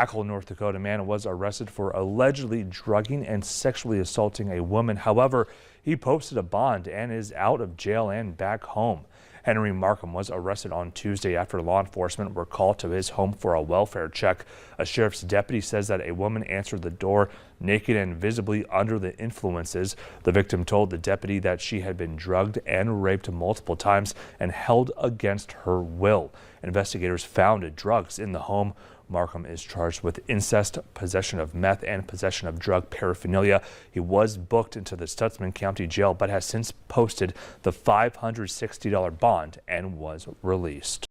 Ackle, North Dakota man was arrested for allegedly drugging and sexually assaulting a woman. However, he posted a bond and is out of jail and back home. Henry Markham was arrested on Tuesday after law enforcement were called to his home for a welfare check. A sheriff's deputy says that a woman answered the door naked and visibly under the influences. The victim told the deputy that she had been drugged and raped multiple times and held against her will. Investigators found drugs in the home. Markham is charged with incest, possession of meth, and possession of drug paraphernalia. He was booked into the Stutsman County Jail but has since posted the $560 bond and was released.